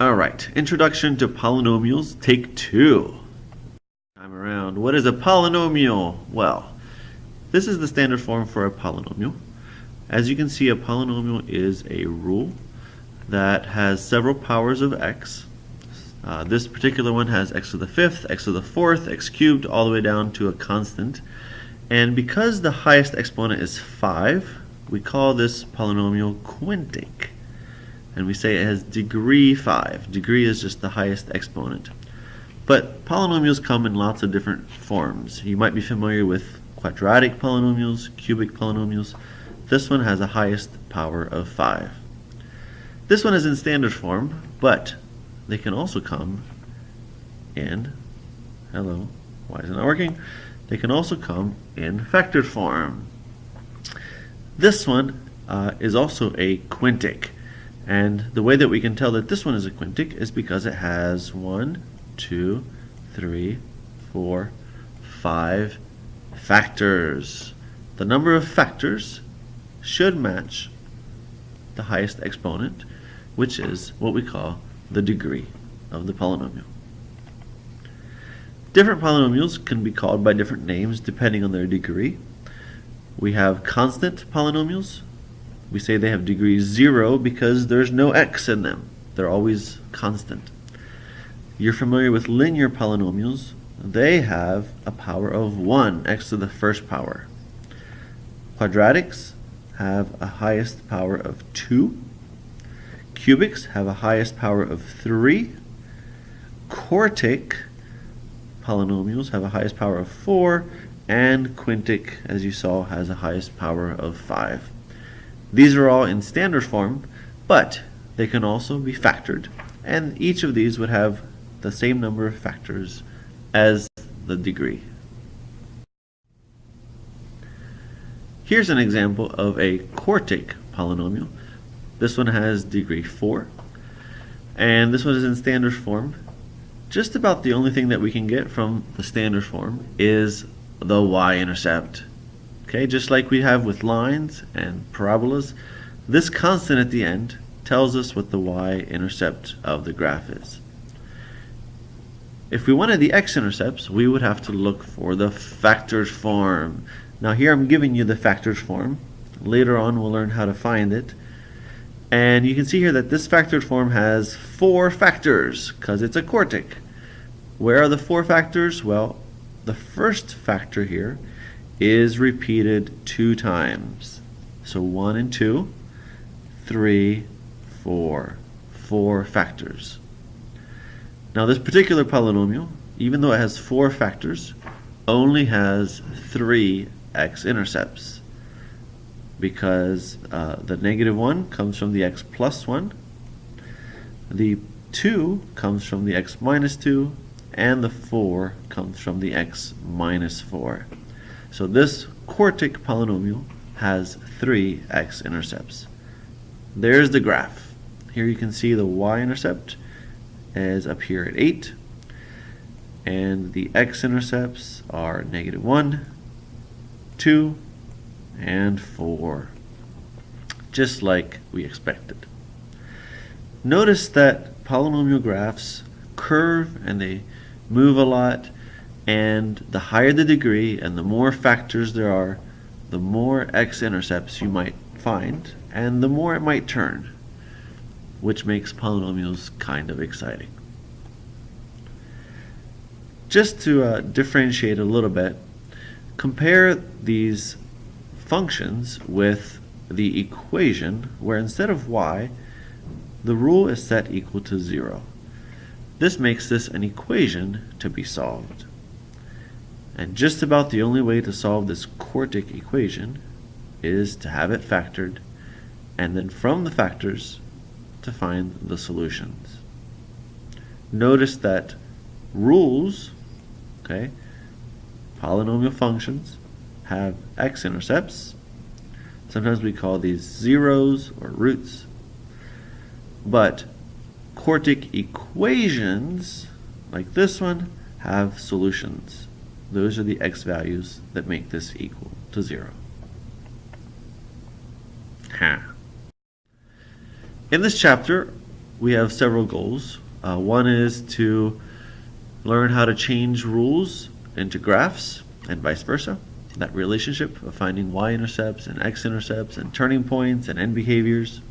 Alright, Introduction to Polynomials, Take 2. Time around. What is a polynomial? Well, this is the standard form for a polynomial. As you can see, a polynomial is a rule that has several powers of x. This particular one has x to the fifth, x to the fourth, x cubed, all the way down to a constant. And because the highest exponent is 5, we call this polynomial quintic. And we say it has degree 5. Degree is just the highest exponent. But polynomials come in lots of different forms. You might be familiar with quadratic polynomials, cubic polynomials. This one has a highest power of 5. This one is in standard form, but they can also come in, hello, why is it not working? They can also come in factored form. This one is also a quintic. And the way that we can tell that this one is a quintic is because it has 1, 2, 3, 4, 5 factors. The number of factors should match the highest exponent, which is what we call the degree of the polynomial. Different polynomials can be called by different names depending on their degree. We have constant polynomials. We say they have degree 0 because there's no x in them. They're always constant. You're familiar with linear polynomials. They have a power of 1, x to the first power. Quadratics have a highest power of 2. Cubics have a highest power of 3. Quartic polynomials have a highest power of 4. And quintic, as you saw, has a highest power of 5. These are all in standard form, but they can also be factored, and each of these would have the same number of factors as the degree. Here's an example of a quartic polynomial. This one has degree 4, and this one is in standard form. Just about the only thing that we can get from the standard form is the y-intercept. Okay, just like we have with lines and parabolas, this constant at the end tells us what the y-intercept of the graph is. If we wanted the x-intercepts, we would have to look for the factored form. Now here I'm giving you the factored form. Later on we'll learn how to find it. And you can see here that this factored form has 4 factors because it's a quartic. Where are the 4 factors? Well, the first factor here is repeated 2 times. So 1 and 2, 3, 4. 4 factors. Now this particular polynomial, even though it has 4 factors, only has 3 x-intercepts because the negative 1 comes from the x plus 1, the 2 comes from the x minus 2, and the 4 comes from the x minus 4. So this quartic polynomial has 3 x-intercepts. There's the graph. Here you can see the y-intercept is up here at 8, and the x-intercepts are negative 1, 2, and 4, just like we expected. Notice that polynomial graphs curve and they move a lot, and the higher the degree and the more factors there are, the more x-intercepts you might find and the more it might turn, which makes polynomials kind of exciting. Just to differentiate a little bit, compare these functions with the equation where instead of y, the rule is set equal to 0. This makes this an equation to be solved. And just about the only way to solve this quartic equation is to have it factored, and then from the factors to find the solutions. Notice that rules, okay, polynomial functions have x-intercepts. Sometimes we call these zeros or roots. But quartic equations, like this one, have solutions. Those are the x values that make this equal to 0. In this chapter, we have several goals. One is to learn how to change rules into graphs and vice versa. That relationship of finding y-intercepts and x-intercepts and turning points and end behaviors.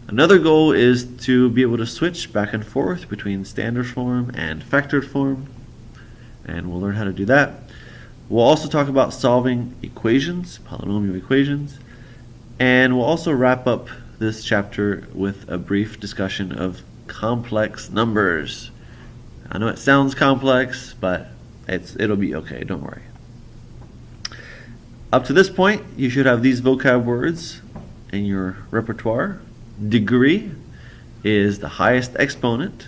Another goal is to be able to switch back and forth between standard form and factored form, and we'll learn how to do that. We'll also talk about solving equations, polynomial equations, and we'll also wrap up this chapter with a brief discussion of complex numbers. I know it sounds complex, but it'll be okay, don't worry. Up to this point, you should have these vocab words in your repertoire. Degree is the highest exponent,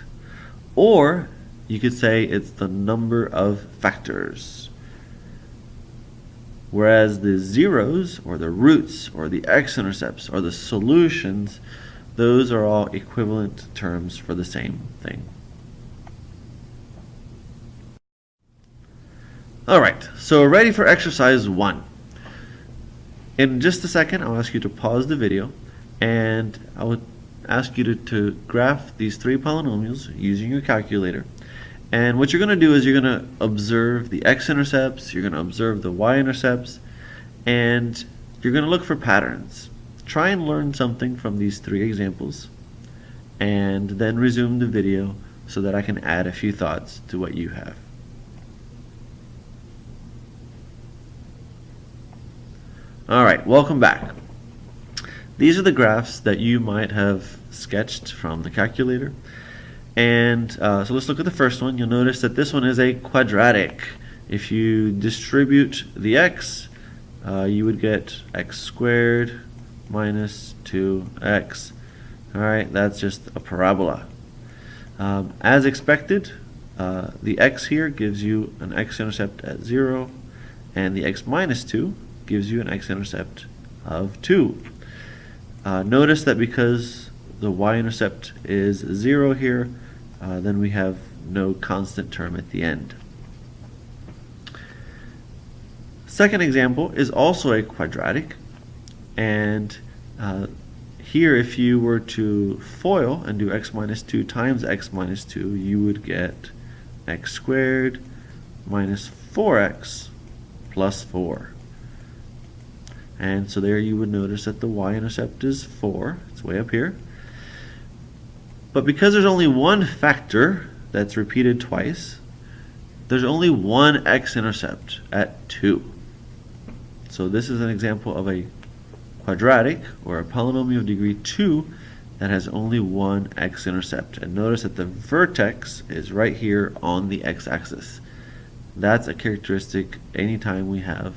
or you could say it's the number of factors. Whereas the zeros, or the roots, or the x-intercepts, or the solutions, those are all equivalent terms for the same thing. Alright, so we're ready for exercise 1. In just a second, I'll ask you to pause the video, and I would ask you to graph these three polynomials using your calculator. And what you're going to do is you're going to observe the x-intercepts, you're going to observe the y-intercepts, and you're going to look for patterns. Try and learn something from these three examples, and then resume the video so that I can add a few thoughts to what you have. Alright, welcome back. These are the graphs that you might have sketched from the calculator. And so let's look at the first one. You'll notice that this one is a quadratic. If you distribute the x, you would get x squared minus 2x. Alright, that's just a parabola. As expected, the x here gives you an x-intercept at 0, and the x minus 2 gives you an x-intercept of 2. Notice that because the y-intercept is 0 here, then we have no constant term at the end. Second example is also a quadratic, and here if you were to FOIL and do x minus 2 times x minus 2, you would get x squared minus 4x plus 4. And so there you would notice that the y-intercept is 4. It's way up here. But because there's only one factor that's repeated twice, there's only one x-intercept at 2. So this is an example of a quadratic, or a polynomial of degree 2, that has only one x-intercept. And notice that the vertex is right here on the x-axis. That's a characteristic anytime we have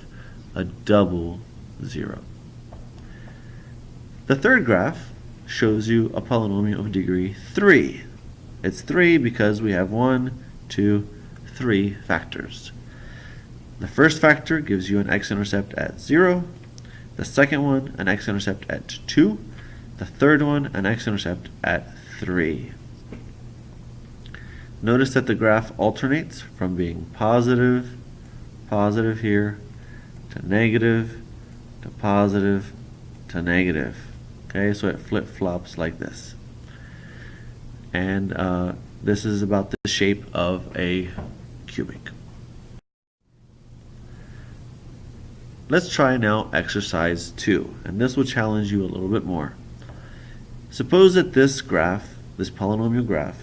a double 0. The third graph shows you a polynomial of degree 3. It's 3 because we have 1, 2, 3 factors. The first factor gives you an x-intercept at 0, the second one an x-intercept at 2, the third one an x-intercept at 3. Notice that the graph alternates from being positive, positive here, to negative, to positive, to negative. Okay, so it flip-flops like this. And this is about the shape of a cubic. Let's try now exercise 2, and this will challenge you a little bit more. Suppose that this graph, this polynomial graph,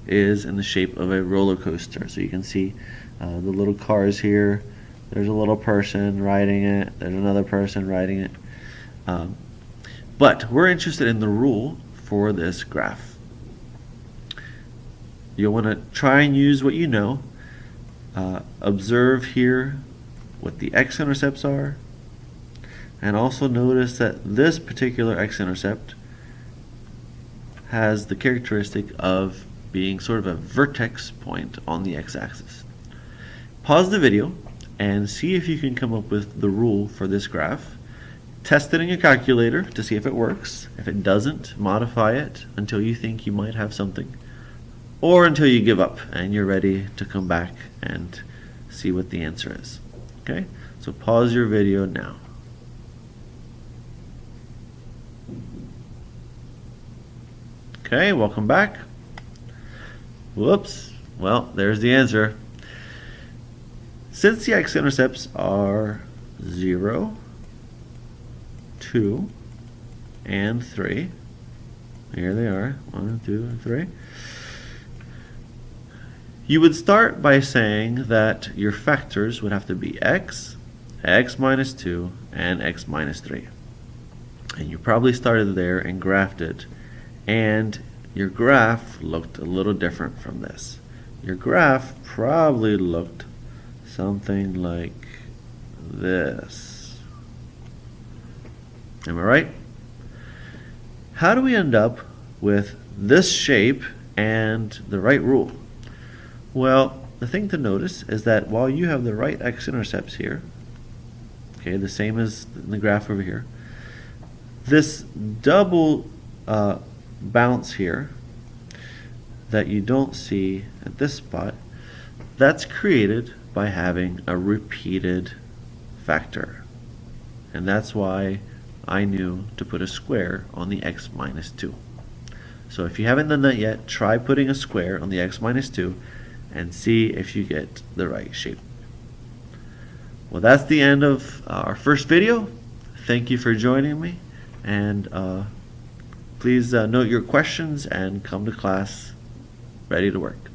is in the shape of a roller coaster. So you can see the little cars here. There's a little person riding it. There's another person riding it. But we're interested in the rule for this graph. You'll want to try and use what you know. Observe here what the x-intercepts are, and also notice that this particular x-intercept has the characteristic of being sort of a vertex point on the x-axis. Pause the video and see if you can come up with the rule for this graph. Test it in your calculator to see if it works. If it doesn't, modify it until you think you might have something, or until you give up and you're ready to come back and see what the answer is. Okay, so pause your video now. Okay, welcome back. Whoops. Well, there's the answer. Since the x-intercepts are 0, 2, and 3, here they are, 1, 2, and 3, you would start by saying that your factors would have to be x, x minus 2, and x minus 3. And you probably started there and graphed it, and your graph looked a little different from this. Your graph probably looked something like this. Am I right? How do we end up with this shape and the right rule? Well, the thing to notice is that while you have the right x-intercepts here, okay, the same as in the graph over here, this double bounce here that you don't see at this spot, that's created by having a repeated factor. And that's why I knew to put a square on the x minus 2. So if you haven't done that yet, try putting a square on the x minus 2 and see if you get the right shape. Well, that's the end of our first video. Thank you for joining me, and please note your questions and come to class ready to work.